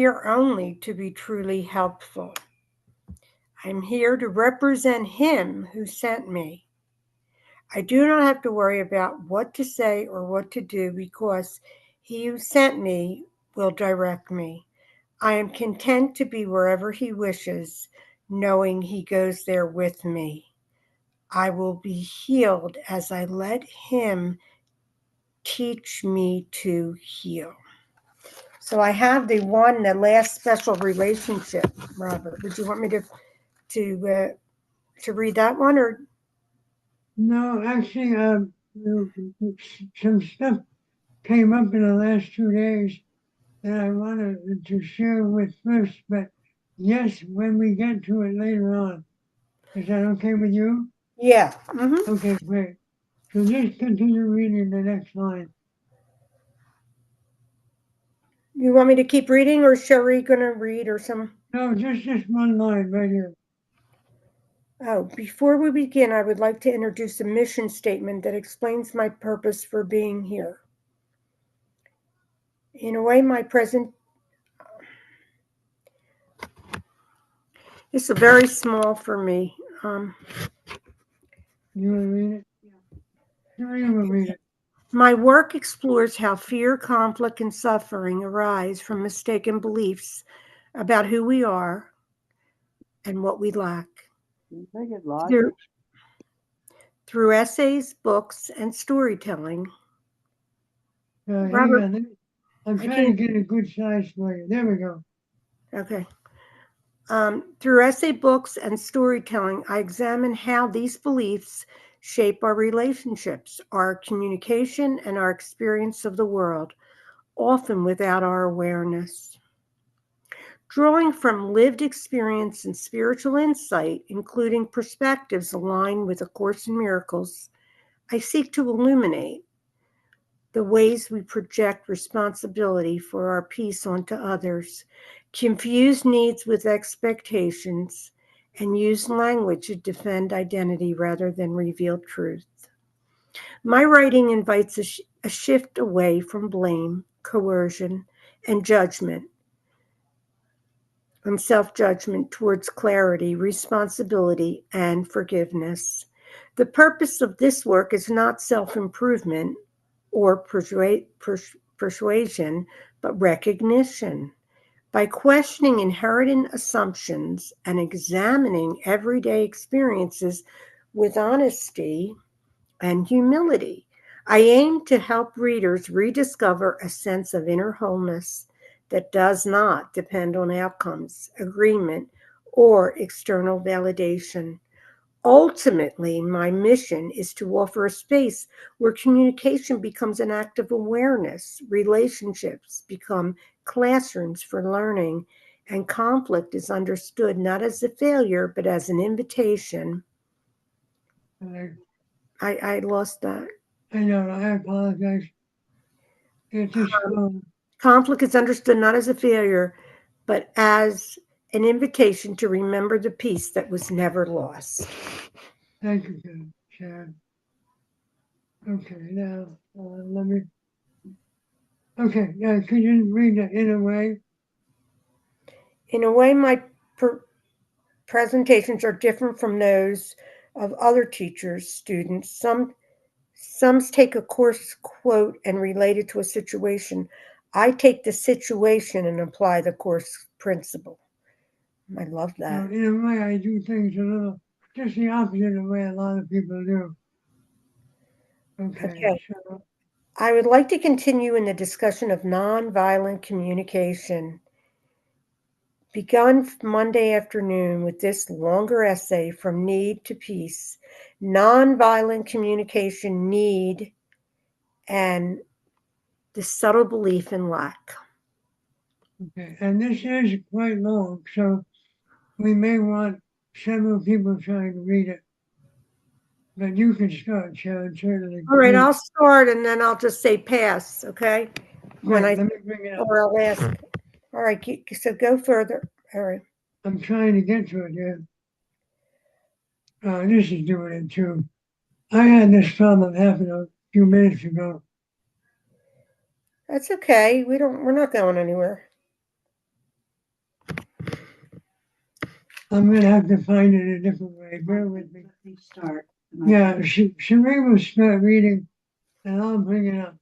here only to be truly helpful. I'm here to represent him who sent me. I do not have to worry about what to say or what to do because he who sent me will direct me. I am content to be wherever he wishes, knowing he goes there with me. I will be healed as I let him teach me to heal. So I have the last special relationship, Robert. Would you want me to read that one, or No, actually, some stuff came up in the last 2 days that I wanted to share with first, but yes, when we get to it later on. Is that okay with you? yeah? Okay, great. So just continue reading the next line. You want me to keep reading, or is Sherry gonna read, or some? No, just one line right here. Oh, before we begin, I would like to introduce a mission statement that explains my purpose for being here. In a way, it's very small for me. You want to read it? Sure, you will read it. My work explores how fear, conflict, and suffering arise from mistaken beliefs about who we are and what we lack. Make it larger. Through essays, books, and storytelling. Hang Robert, on. I'm trying to get a good size for you. There we go. Okay. Through essay, books, and storytelling, I examine how these beliefs shape our relationships, our communication, and our experience of the world, often without our awareness. Drawing from lived experience and spiritual insight, including perspectives aligned with A Course in Miracles, I seek to illuminate the ways we project responsibility for our peace onto others, confuse needs with expectations, and use language to defend identity rather than reveal truth. My writing invites a shift away from blame, coercion, and judgment, and self judgment towards clarity, responsibility, and forgiveness. The purpose of this work is not self improvement or persuasion, but recognition. By questioning inherent assumptions and examining everyday experiences with honesty and humility, I aim to help readers rediscover a sense of inner wholeness that does not depend on outcomes, agreement, or external validation. Ultimately, my mission is to offer a space where communication becomes an act of awareness, relationships become classrooms for learning, and conflict is understood not as a failure, but as an invitation. I lost that. I know, I apologize. It's just Conflict is understood not as a failure, but as an invitation to remember the peace that was never lost. Thank you, Sharon. Okay, now let me. Okay, could you read it in a way? In a way, my presentations are different from those of other teachers, students. Some take a course quote and relate it to a situation. I take the situation and apply the course principle. I love that. In a way, I do things a little just the opposite of the way a lot of people do. Okay. So I would like to continue in the discussion of nonviolent communication. Begun Monday afternoon with this longer essay, From Need to Peace, Nonviolent Communication Need and the Subtle Belief in Lack. Okay, and this is quite long, so we may want several people trying to read it. But you can start, Sharon, certainly. All right, I'll start and then I'll just say pass, okay? Let me bring it up. Or I'll ask. All right, so go further. All right. I'm trying to get to it, yeah. This is doing it too. I had this problem happen a few minutes ago. That's okay. We're not going anywhere. I'm going to have to find it a different way. Bear with me. Let me start. Yeah, Sharon will start reading and I'll bring it up.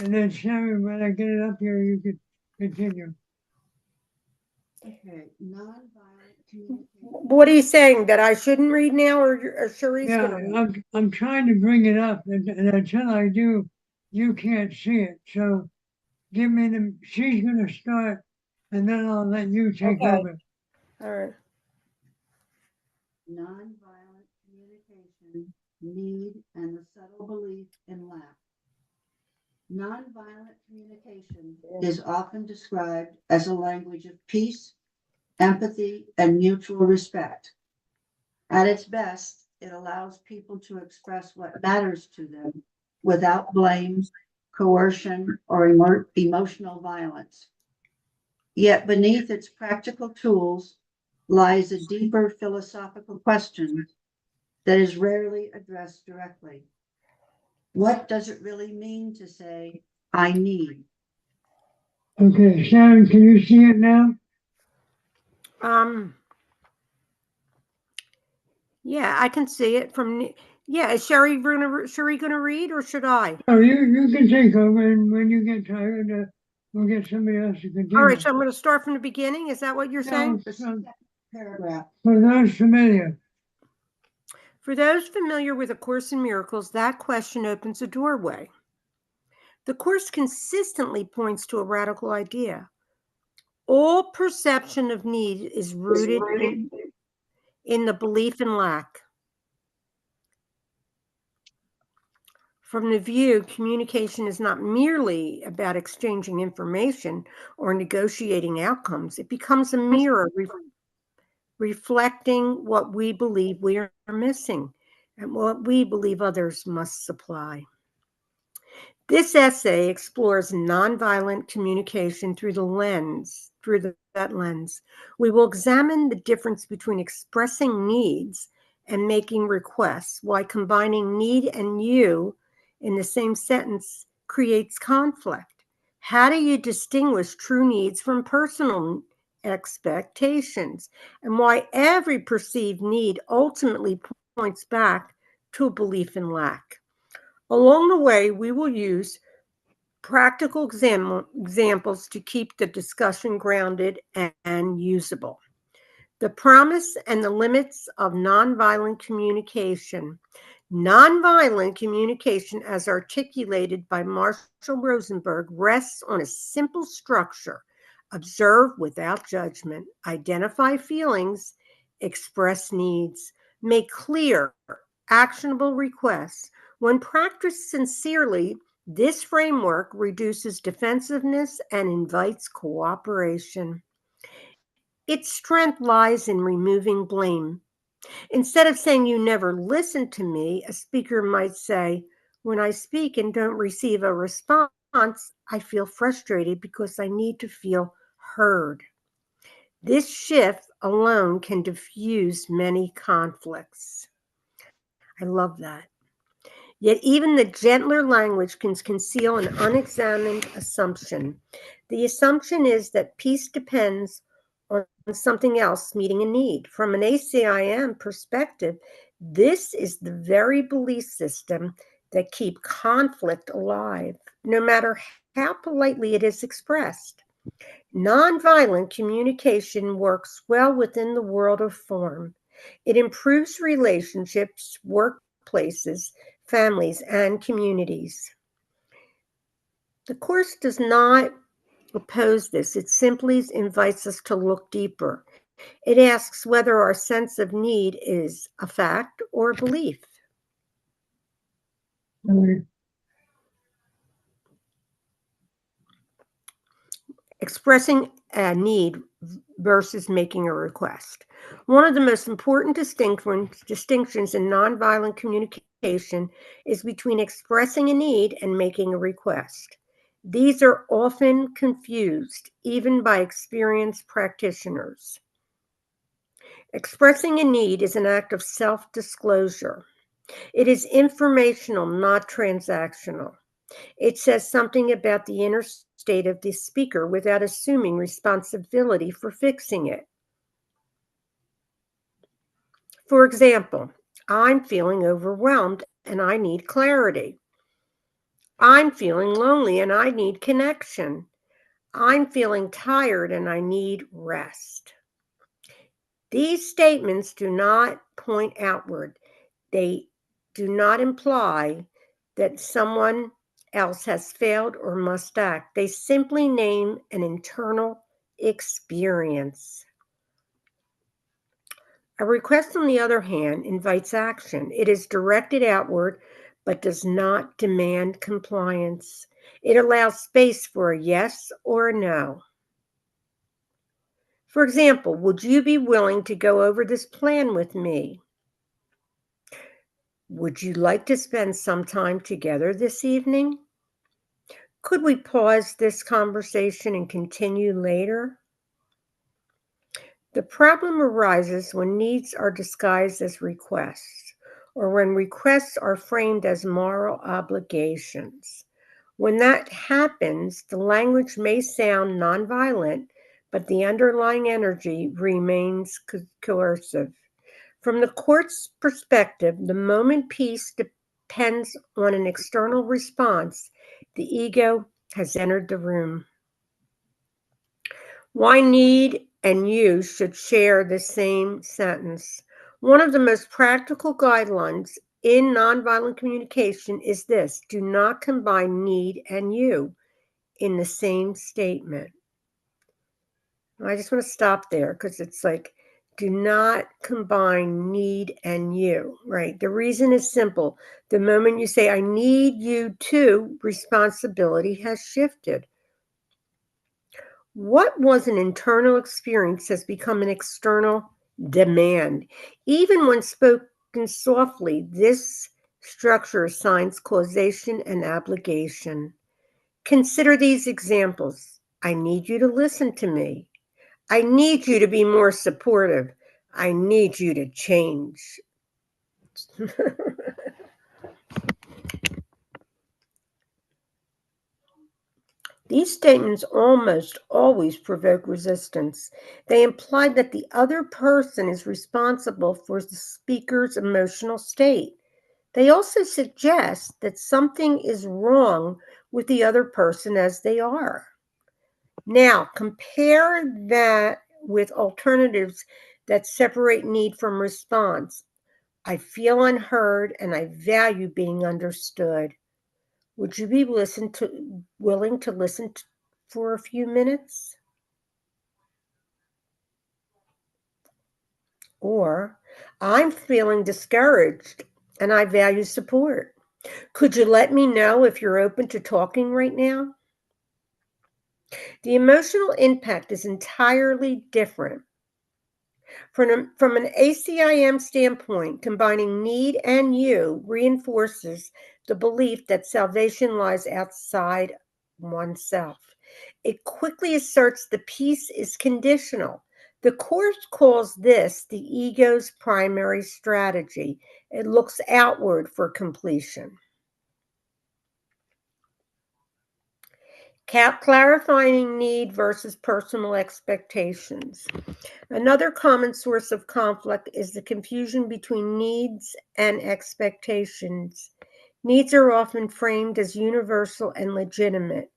And then Sharon, when I get it up here, you can continue. Okay, nonviolent communication. What are you saying? That I shouldn't read now, or Cherie's Yeah, going to? I'm trying to bring it up, and until I do, you can't see it. So give me the. She's going to start, and then I'll let you take Okay. over. All right. Nonviolent communication, need, and the subtle belief in lack. Nonviolent communication is often described as a language of peace, empathy, and mutual respect. At its best, it allows people to express what matters to them without blame, coercion, or emotional violence. Yet beneath its practical tools lies a deeper philosophical question that is rarely addressed directly. What does it really mean to say, I need? Okay, Sharon, can you see it now? Um. Yeah, I can see it from. Yeah, is Sherry gonna read, or should I? Oh, you can take over, and when you get tired, we'll get somebody else to All continue. right, so I'm going to start from the beginning. Is that what you're saying? The second paragraph. For those familiar, For those familiar with A Course in Miracles, that question opens a doorway. The Course consistently points to a radical idea. All perception of need is rooted in the belief in lack. From the view, communication is not merely about exchanging information or negotiating outcomes. It becomes a mirror reflecting what we believe we are missing and what we believe others must supply. This essay explores nonviolent communication through that lens. We will examine the difference between expressing needs and making requests, why combining need and you in the same sentence creates conflict. How do you distinguish true needs from personal expectations, and why every perceived need ultimately points back to a belief in lack? Along the way, we will use practical examples to keep the discussion grounded and usable. The promise and the limits of nonviolent communication. Nonviolent communication, as articulated by Marshall Rosenberg, rests on a simple structure: observe without judgment, identify feelings, express needs, make clear, actionable requests. When practiced sincerely, this framework reduces defensiveness and invites cooperation. Its strength lies in removing blame. Instead of saying, "You never listen to me," a speaker might say, "When I speak and don't receive a response, I feel frustrated because I need to feel heard." This shift alone can diffuse many conflicts. I love that. Yet even the gentler language can conceal an unexamined assumption. The assumption is that peace depends on something else meeting a need. From an ACIM perspective, this is the very belief system that keep conflict alive, no matter how politely it is expressed. Nonviolent communication works well within the world of form. It improves relationships, workplaces, families, and communities. The Course does not oppose this. It simply invites us to look deeper. It asks whether our sense of need is a fact or a belief. Expressing a need versus making a request. One of the most important distinctions in nonviolent communication is between expressing a need and making a request. These are often confused, even by experienced practitioners. Expressing a need is an act of self-disclosure. It is informational, not transactional. It says something about the inner state of the speaker without assuming responsibility for fixing it. For example, I'm feeling overwhelmed and I need clarity. I'm feeling lonely and I need connection. I'm feeling tired and I need rest. These statements do not point outward. They do not imply that someone else has failed or must act. They simply name an internal experience. A request, on the other hand, invites action. It is directed outward but does not demand compliance. It allows space for a yes or a no. For example, would you be willing to go over this plan with me? Would you like to spend some time together this evening? Could we pause this conversation and continue later? The problem arises when needs are disguised as requests, or when requests are framed as moral obligations. When that happens, the language may sound nonviolent, but the underlying energy remains coercive. From the court's perspective, the moment peace depends on an external response, the ego has entered the room. Why need and you should share the same sentence? One of the most practical guidelines in nonviolent communication is this: do not combine need and you in the same statement. I just want to stop there because it's like, do not combine need and you, right? The reason is simple. The moment you say, I need you to, responsibility has shifted. What was an internal experience has become an external demand. Even when spoken softly, this structure assigns causation and obligation. Consider these examples. I need you to listen to me. I need you to be more supportive. I need you to change. These statements almost always provoke resistance. They imply that the other person is responsible for the speaker's emotional state. They also suggest that something is wrong with the other person as they are. Now, compare that with alternatives that separate need from response. I feel unheard and I value being understood. Would you be willing to listen for a few minutes? Or, I'm feeling discouraged and I value support. Could you let me know if you're open to talking right now? The emotional impact is entirely different. From an ACIM standpoint, combining need and you reinforces the belief that salvation lies outside oneself. It quickly asserts the peace is conditional. The Course calls this the ego's primary strategy. It looks outward for completion. Clarifying need versus personal expectations. Another common source of conflict is the confusion between needs and expectations. Needs are often framed as universal and legitimate.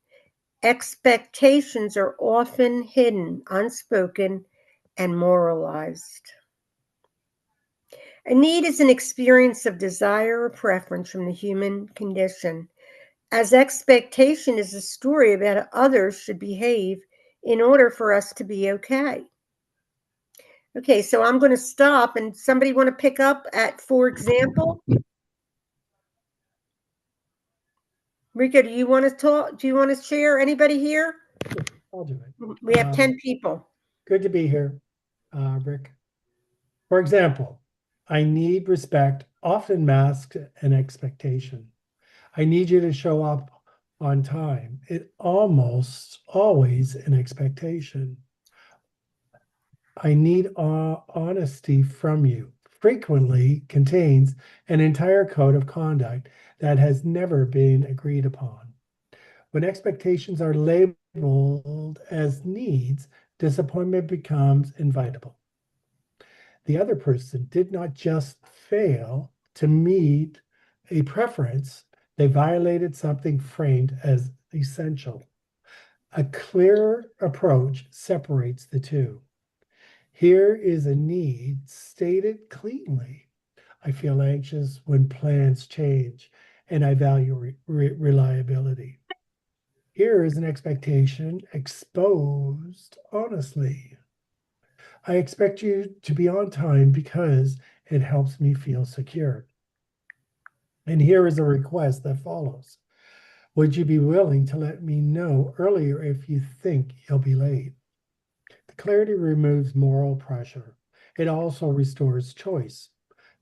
Expectations are often hidden, unspoken, and moralized. A need is an experience of desire or preference from the human condition, as expectation is a story about how others should behave in order for us to be okay. Okay, so I'm going to stop, and somebody want to pick up at, for example? Rika, do you want to talk? Do you want to share? Anybody here? I'll do it. We have 10 people. Good to be here, Rick. For example, I need respect often masks an expectation. I need you to show up on time. It almost always an expectation. I need honesty from you. Frequently contains an entire code of conduct that has never been agreed upon. When expectations are labeled as needs, disappointment becomes inevitable. The other person did not just fail to meet a preference, they violated something framed as essential. A clear approach separates the two. Here is a need stated cleanly. I feel anxious when plans change, and I value reliability. Here is an expectation exposed honestly. I expect you to be on time because it helps me feel secure. And here is a request that follows. Would you be willing to let me know earlier if you think you'll be late? The clarity removes moral pressure. It also restores choice.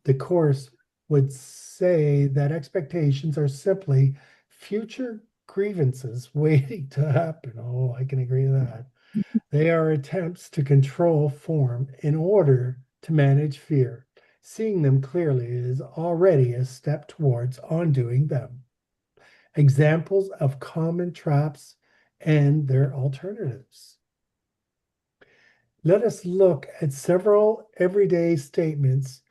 The Course would say that expectations are simply future grievances waiting to happen. Oh, I can agree with that. They are attempts to control form in order to manage fear. Seeing them clearly is already a step towards undoing them. Examples of common traps and their alternatives. Let us look at several everyday statements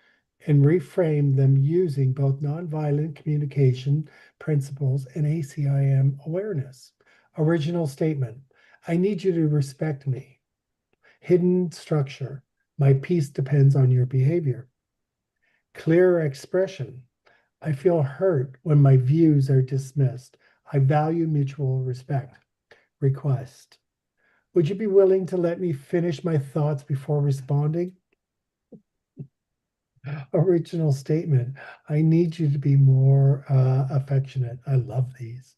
and reframe them using both nonviolent communication principles and ACIM awareness. Original statement: I need you to respect me. Hidden structure: my peace depends on your behavior. Clear expression: I feel hurt when my views are dismissed. I value mutual respect. Request: would you be willing to let me finish my thoughts before responding? Original statement: I need you to be more affectionate. I love these.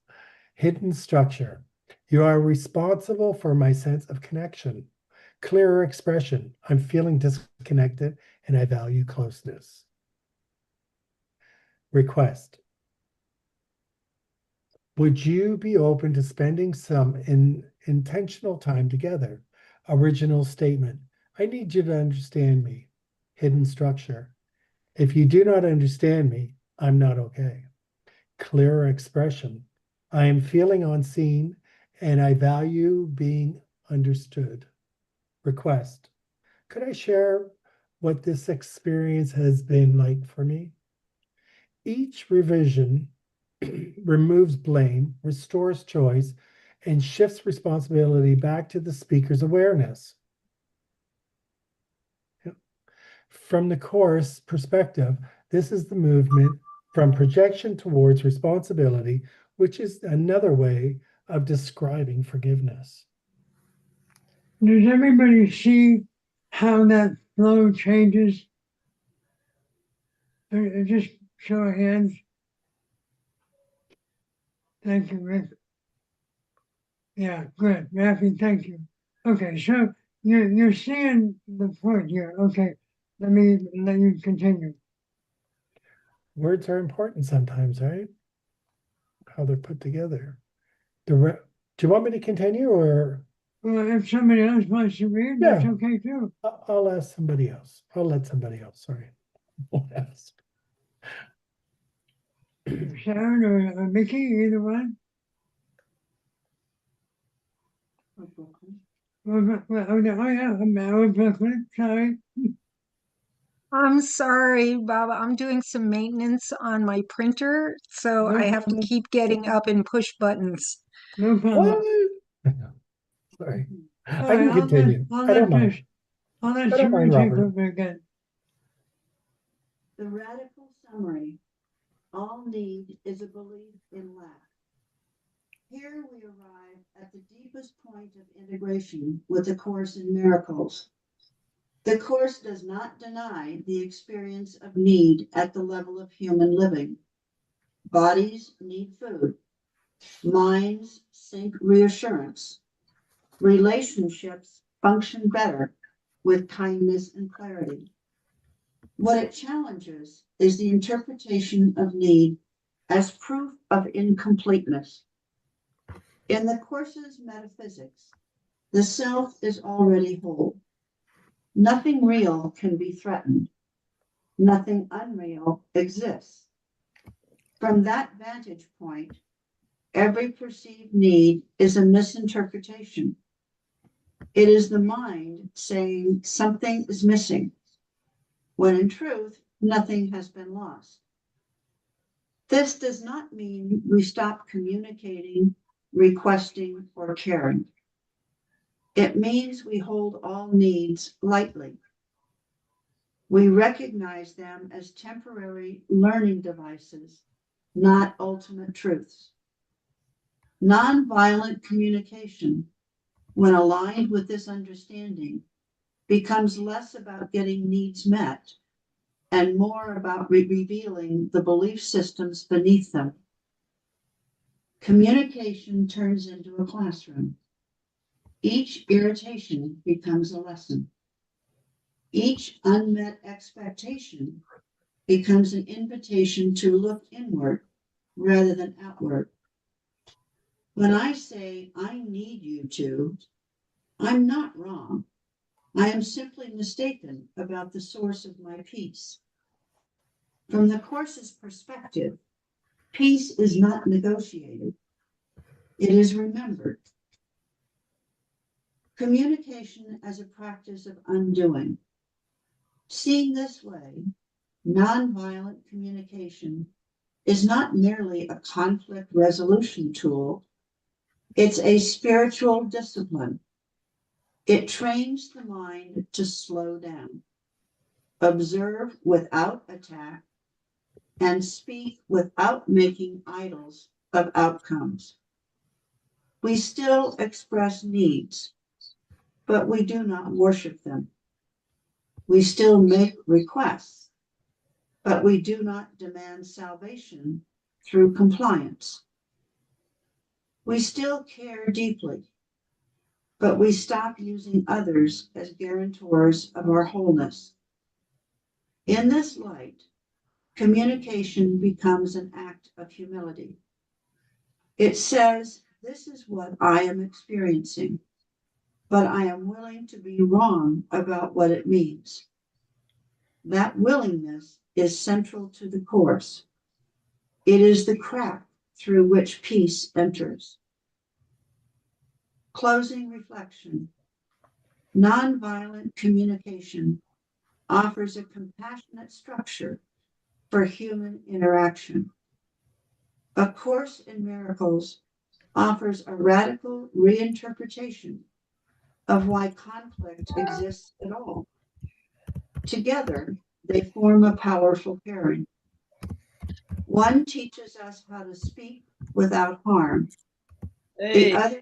Hidden structure: you are responsible for my sense of connection. Clearer expression: I'm feeling disconnected and I value closeness. Request: would you be open to spending some intentional time together? Original statement: I need you to understand me. Hidden structure: if you do not understand me, I'm not okay. Clearer expression: I am feeling unseen and I value being understood. Request: could I share what this experience has been like for me? Each revision removes blame, restores choice, and shifts responsibility back to the speaker's awareness. From the Course perspective, this is the movement from projection towards responsibility, which is another way of describing forgiveness. Does everybody see how that flow changes? Just show of hands. Thank you, Rick. Yeah, good. Matthew, thank you. Okay, so you're seeing the point here. Okay, let you continue. Words are important sometimes, right? How they're put together. Do you want me to continue, or? Well, if somebody else wants to read, that's okay too. I'll ask somebody else. I'll let somebody else. Sorry. Won't ask. Sharon or Mickey, either one. Oh yeah, I'm Brooklyn. Sorry. I'm sorry, Baba. I'm doing some maintenance on my printer, so No I have to problem. keep getting up and push buttons. No problem. What? Sorry. All I right, can continue. I don't mind. I'll let I don't mind, Sharon take Robert. over again. The radical summary: all need is a belief in lack. Here we arrive at the deepest point of integration with the Course in Miracles. The Course does not deny the experience of need at the level of human living. Bodies need food. Minds seek reassurance. Relationships function better with kindness and clarity. What it challenges is the interpretation of need as proof of incompleteness. In the Course's metaphysics, the self is already whole. Nothing real can be threatened. Nothing unreal exists. From that vantage point, every perceived need is a misinterpretation. It is the mind saying something is missing. when in truth, nothing has been lost. This does not mean we stop communicating, requesting, or caring. It means we hold all needs lightly. We recognize them as temporary learning devices, not ultimate truths. Nonviolent communication, when aligned with this understanding, becomes less about getting needs met and more about revealing the belief systems beneath them. Communication turns into a classroom. Each irritation becomes a lesson. Each unmet expectation becomes an invitation to look inward rather than outward. When I say, I need you to, I'm not wrong. I am simply mistaken about the source of my peace. From the Course's perspective, peace is not negotiated. It is remembered. Communication as a practice of undoing. Seen this way, nonviolent communication is not merely a conflict resolution tool. It's a spiritual discipline. It trains the mind to slow down, observe without attack, and speak without making idols of outcomes. We still express needs, but we do not worship them. We still make requests, but we do not demand salvation through compliance. We still care deeply, but we stop using others as guarantors of our wholeness. In this light, communication becomes an act of humility. It says, this is what I am experiencing, but I am willing to be wrong about what it means. That willingness is central to the Course. It is the crack through which peace enters. Closing reflection. Nonviolent communication offers a compassionate structure for human interaction. A Course in Miracles offers a radical reinterpretation of why conflict exists at all. Together, they form a powerful pairing. One teaches us how to speak without harm. Hey, The other,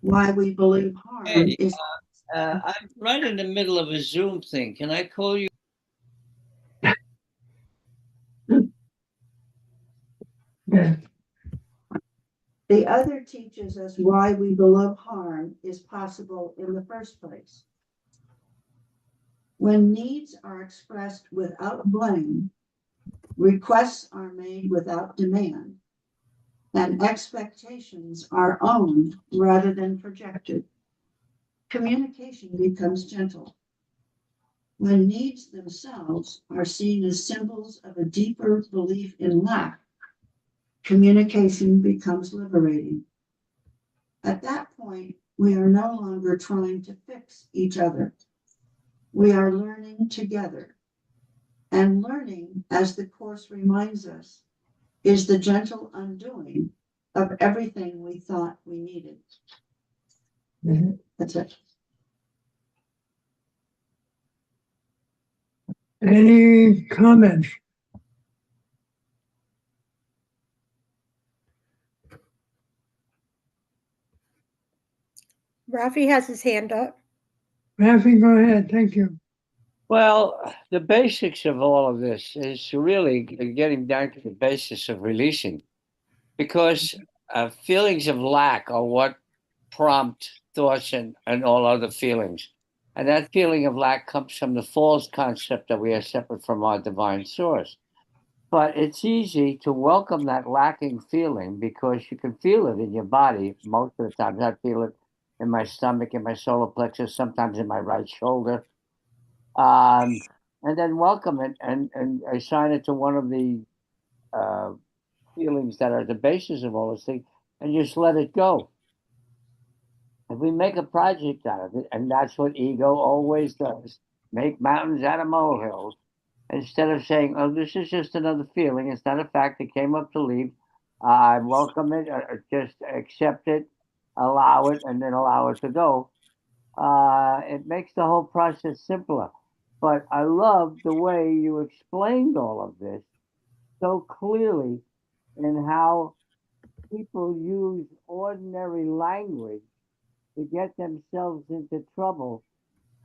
why we believe harm hey, is. I'm right in the middle of a Zoom thing. Can I call you? The other teaches us why we believe harm is possible in the first place. When needs are expressed without blame, requests are made without demand, and expectations are owned rather than projected, communication becomes gentle. When needs themselves are seen as symbols of a deeper belief in lack, communication becomes liberating. At that point, we are no longer trying to fix each other. We are learning together. And learning, as the Course reminds us, is the gentle undoing of everything we thought we needed. That's it. Any comments? Rafi has his hand up. Rafi, go ahead. Thank you. Well, the basics of all of this is really getting down to the basis of releasing, because feelings of lack are what prompt thoughts and all other feelings. And that feeling of lack comes from the false concept that we are separate from our divine source. But it's easy to welcome that lacking feeling because you can feel it in your body most of the time. I feel it in my stomach, in my solar plexus, sometimes in my right shoulder. And then welcome it and assign it to one of the uh, feelings that are the basis of all this thing, and just let it go. If we make a project out of it, and that's what ego always does, make mountains out of molehills, instead of saying, "Oh, this is just another feeling. It's not a fact. It came up to leave. I welcome it. Just accept it, allow it, and then allow it to go." It makes the whole process simpler. But I love the way you explained all of this so clearly, and how people use ordinary language to get themselves into trouble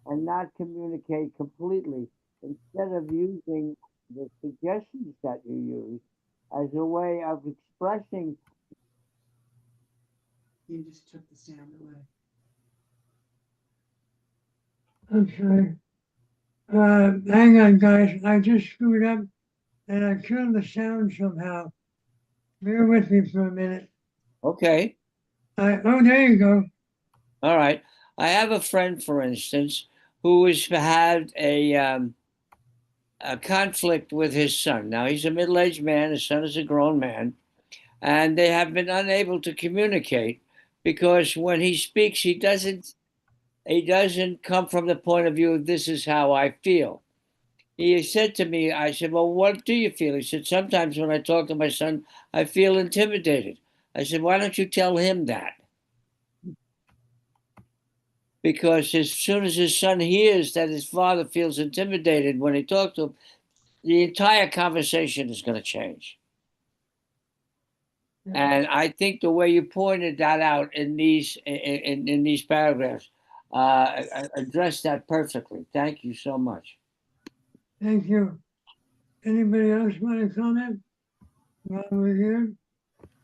and not communicate completely, instead of using the suggestions that you use as a way of expressing. You just took the sound away. I'm sorry. Hang on, guys. I just screwed up and I killed the sound somehow. Bear with me for a minute. Okay, Oh, there you go. all right. I have a friend, for instance, who has had a conflict with his son. Now he's a middle-aged man. His son is a grown man, and they have been unable to communicate because when he speaks, he doesn't come from the point of view of "this is how I feel." He said to me, I said, "Well, what do you feel?" He said, "Sometimes when I talk to my son, I feel intimidated." I said, "Why don't you tell him that?" Because as soon as his son hears that his father feels intimidated when he talks to him, the entire conversation is going to change. And I think the way you pointed that out in these paragraphs addressed that perfectly. Thank you so much. Thank you. Anybody else want to comment while we're here?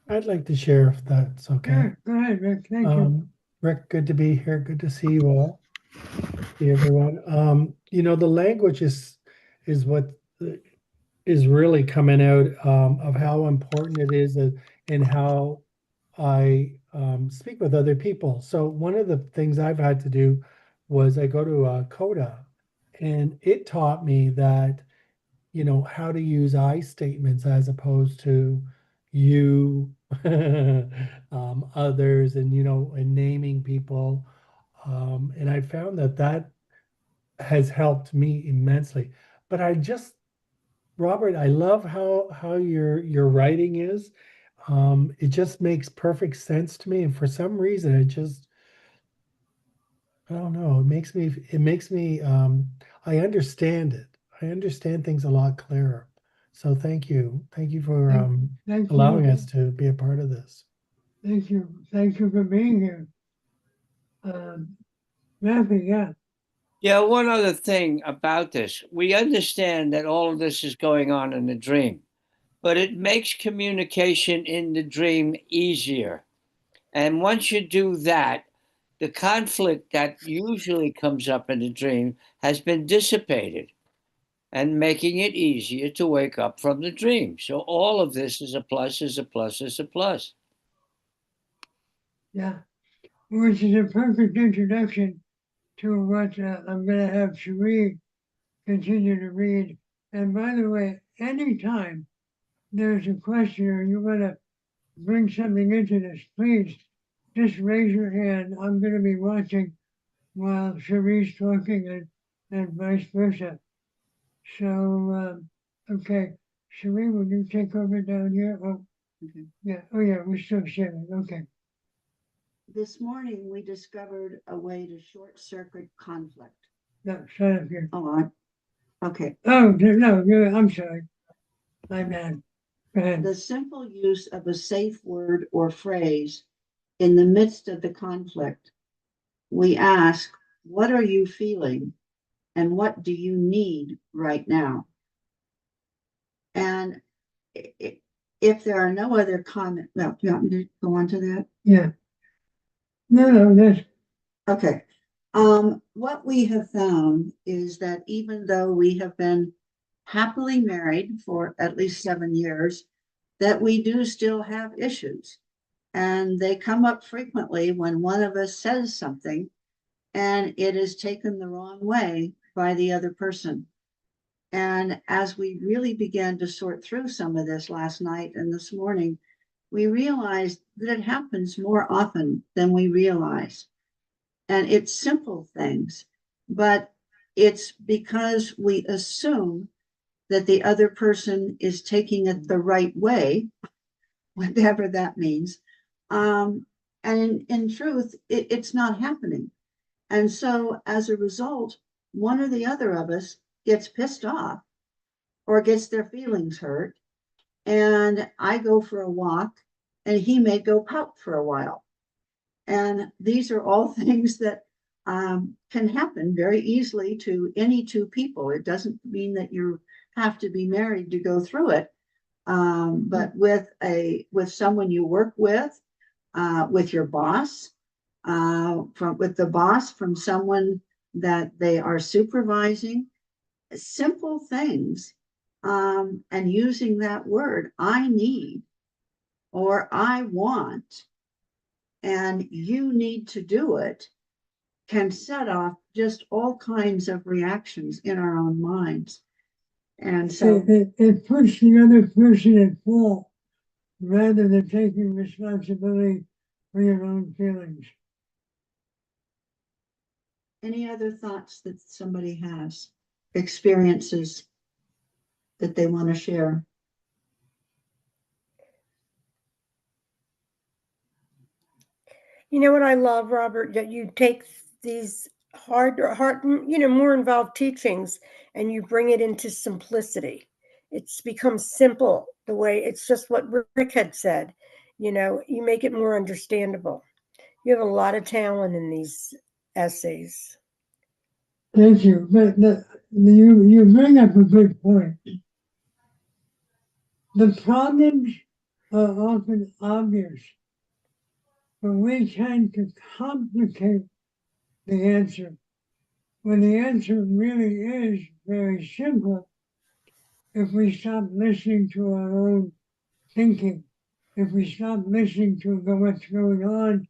I'd like to share if that's okay. Sure, go ahead, Rick. Thank you. Rick, good to be here. Good to see you all. See everyone. The language is what is really coming out of how important it is and how I speak with other people. So one of the things I've had to do was I go to CODA, and it taught me that how to use I statements as opposed to you, others, and naming people. And I found that has helped me immensely. But Robert, I love how your writing is. It just makes perfect sense to me, and for some reason, I don't know. It makes me. I understand it. I understand things a lot clearer. So thank you for Thank allowing you. us to be a part of this. Thank you. Thank you for being here. Matthew, yeah. Yeah, one other thing about this. We understand that all of this is going on in the dream, but it makes communication in the dream easier. And once you do that, the conflict that usually comes up in the dream has been dissipated, and making it easier to wake up from the dream. So all of this is a plus, is a plus, is a plus. Yeah, which is a perfect introduction to what I'm going to have Cherie continue to read. And by the way, anytime there's a question or you want to bring something into this, please just raise your hand. I'm going to be watching while Cherie's talking and vice versa. So, okay, Cherie, will you take over down here? Oh, Okay. yeah. Oh, yeah, we're still sharing. Okay. This morning, we discovered a way to short circuit conflict. No, shut up here. Oh, okay. Oh, no, I'm sorry. My bad. Go ahead. The simple use of a safe word or phrase in the midst of the conflict. We ask, what are you feeling? And what do you need right now? And if there are no other comments, well, do you want me to go on to that? Yeah. No, that's okay. What we have found is that even though we have been happily married for at least 7 years, that we do still have issues. And they come up frequently when one of us says something and it is taken the wrong way by the other person. And as we really began to sort through some of this last night and this morning, we realized that it happens more often than we realize. And it's simple things, but it's because we assume that the other person is taking it the right way, whatever that means. And in truth, it's not happening. And so as a result, one or the other of us gets pissed off or gets their feelings hurt. And I go for a walk and he may go pout for a while. And these are all things that can happen very easily to any two people. It doesn't mean that you have to be married to go through it. But with someone you work with your boss, with the boss, from someone that they are supervising, simple things, and using that word, I need, or I want, and you need to do it, can set off just all kinds of reactions in our own minds. And so it puts the other person at fault rather than taking responsibility for your own feelings. any other thoughts that somebody has, experiences that they want to share? You know what I love, Robert, that you take these hard, more involved teachings and you bring it into simplicity. It's become simple the way it's just what Rick had said. You make it more understandable. You have a lot of talent in these essays. Thank you. But you bring up a good point. The problems are often obvious, but we tend to complicate the answer when the answer really is very simple if we stop listening to our own thinking, if we stop listening to what's going on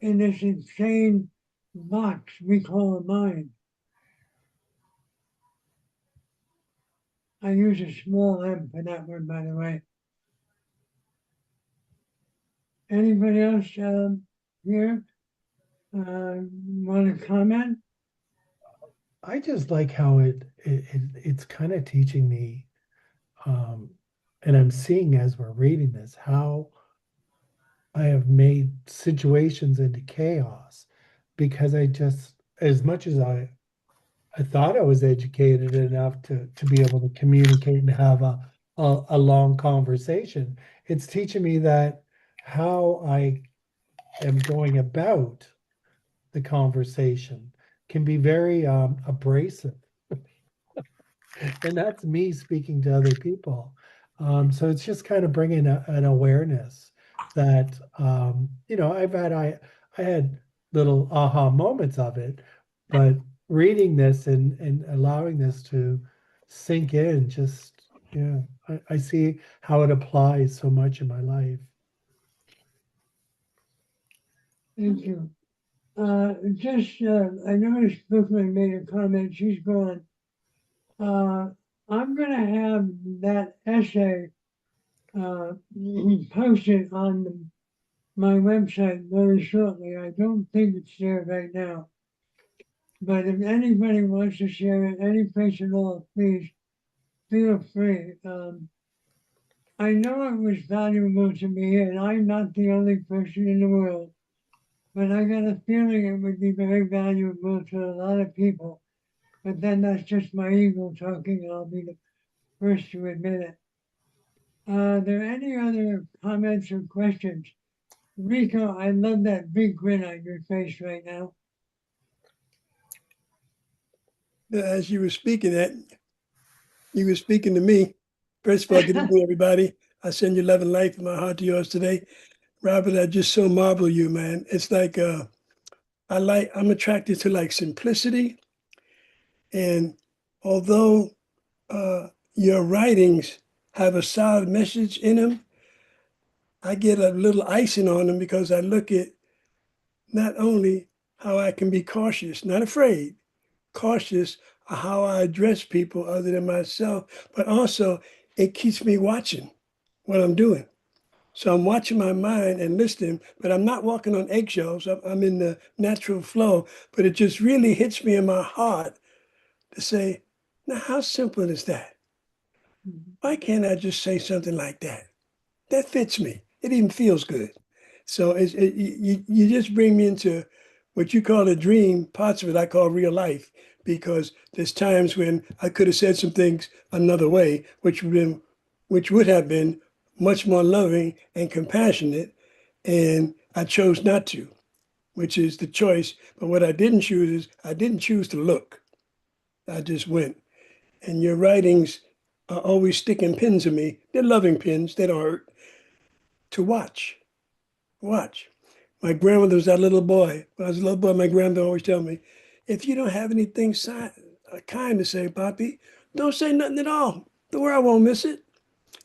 in this insane box we call a mind. I use a small m for that word, by the way. Anybody else here want to comment? I just like how it's kind of teaching me, and I'm seeing as we're reading this, how I have made situations into chaos because I just, as much as I thought I was educated enough to be able to communicate and have a long conversation, it's teaching me that how I am going about the conversation can be very abrasive. And that's me speaking to other people. So it's just kind of bringing an awareness that I had little aha moments of it, but reading this and allowing this to sink in, just yeah, I see how it applies so much in my life. Thank you. I noticed Brooklyn made a comment. She's gone. I'm going to have that essay posted on my website very shortly. I don't think it's there right now. But if anybody wants to share it any place at all, please feel free. I know it was valuable to me, and I'm not the only person in the world, but I got a feeling it would be very valuable to a lot of people. But then that's just my ego talking, and I'll be the first to admit it. Are there any other comments or questions? Rico, I love that big grin on your face right now. As you were speaking you were speaking to me. First of all, good evening, everybody. I send you love and light from my heart to yours today. Robert, I just so marvel you, man. It's like I'm attracted to like simplicity. And although your writings have a solid message in them, I get a little icing on them because I look at not only how I can be cautious, not afraid, cautious of how I address people other than myself, but also it keeps me watching what I'm doing. So I'm watching my mind and listening, but I'm not walking on eggshells. I'm in the natural flow, but it just really hits me in my heart to say, now how simple is that? Why can't I just say something like that? That fits me. It even feels good. So you just bring me into what you call a dream. Parts of it I call real life, because there's times when I could have said some things another way, which would have been much more loving and compassionate, and I chose not to, which is the choice. But what I didn't choose is I didn't choose to look. I just went. And your writings are always sticking pins in me. They're loving pins. They don't hurt. To watch. Watch. My grandmother was that little boy. When I was a little boy, my grandmother always tell me, if you don't have anything kind to say, Poppy, don't say nothing at all. The world won't miss it.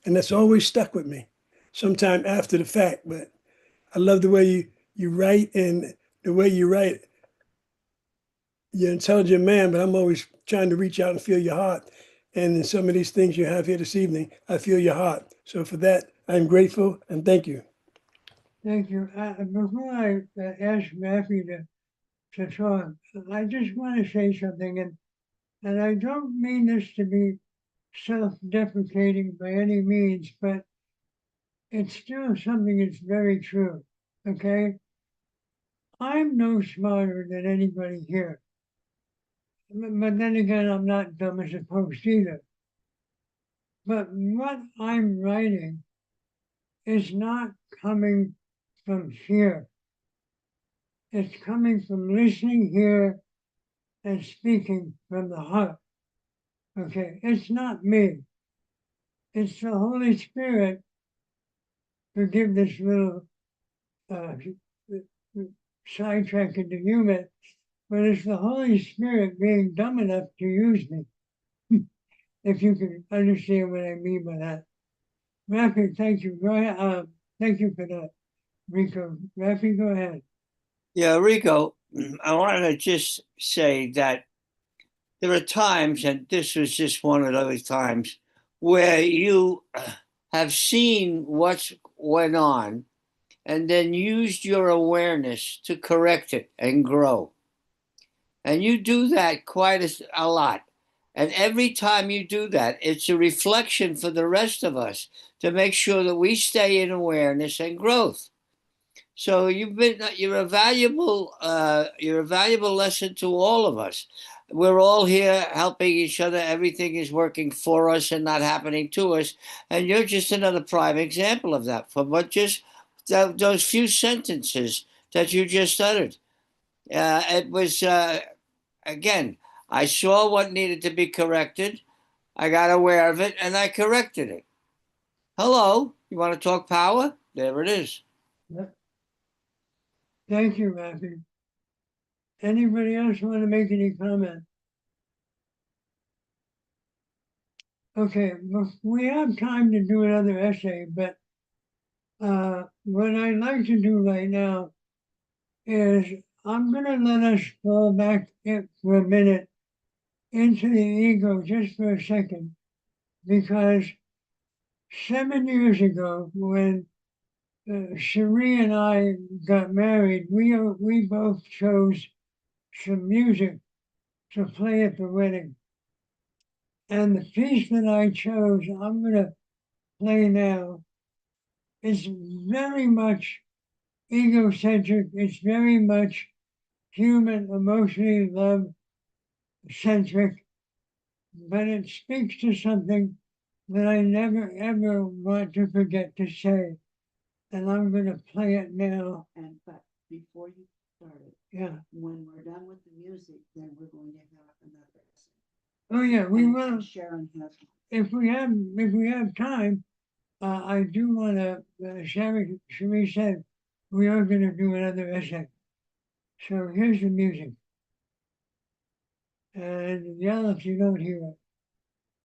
And that's always stuck with me. Sometime after the fact, but I love the way you write, and the way you write. You're an intelligent man, but I'm always trying to reach out and feel your heart. And in some of these things you have here this evening, I feel your heart. So for that, I'm grateful and thank you. Thank you. Before I ask Matthew to talk, I just want to say something, and I don't mean this to be self-deprecating by any means, but it's still something that's very true. Okay? I'm no smarter than anybody here. But then again, I'm not dumb as a post either. But what I'm writing is not coming from fear. It's coming from listening here and speaking from the heart. Okay, it's not me. It's the Holy Spirit. Forgive this little uh, sidetrack into human, but it's the Holy Spirit being dumb enough to use me. If you can understand what I mean by that. Rafi, thank you. Go ahead. Thank you for that, Rico. Rafi, go ahead. Yeah, Rico, I wanted to just say that there are times, and this was just one of those times, where you have seen what's went on and then used your awareness to correct it and grow. And you do that quite a lot. And every time you do that, it's a reflection for the rest of us to make sure that we stay in awareness and growth. So you're a valuable lesson to all of us. We're all here helping each other. Everything is working for us and not happening to us. And you're just another prime example of that. From what just those few sentences that you just uttered, it was again. I saw what needed to be corrected. I got aware of it and I corrected it. Hello, you want to talk power? There it is. Thank you, Rafi. Anybody else want to make any comment? Okay, we have time to do another essay, but what I'd like to do right now is I'm going to let us fall back for a minute into the ego just for a second, because 7 years ago, when Cherie and I got married, we both chose some music to play at the wedding. And the piece that I chose, I'm going to play now, is very much egocentric. It's very much human, emotionally love centric, but it speaks to something that I never ever want to forget to say. And I'm going to play it now. And but before you start it, Yeah. when we're done with the music, then we're going to have another lesson. Oh yeah, we And will. Sharon has one. If we have time, I do want to. Cherie said we are going to do another essay. So here's the music, and yell if you don't hear it.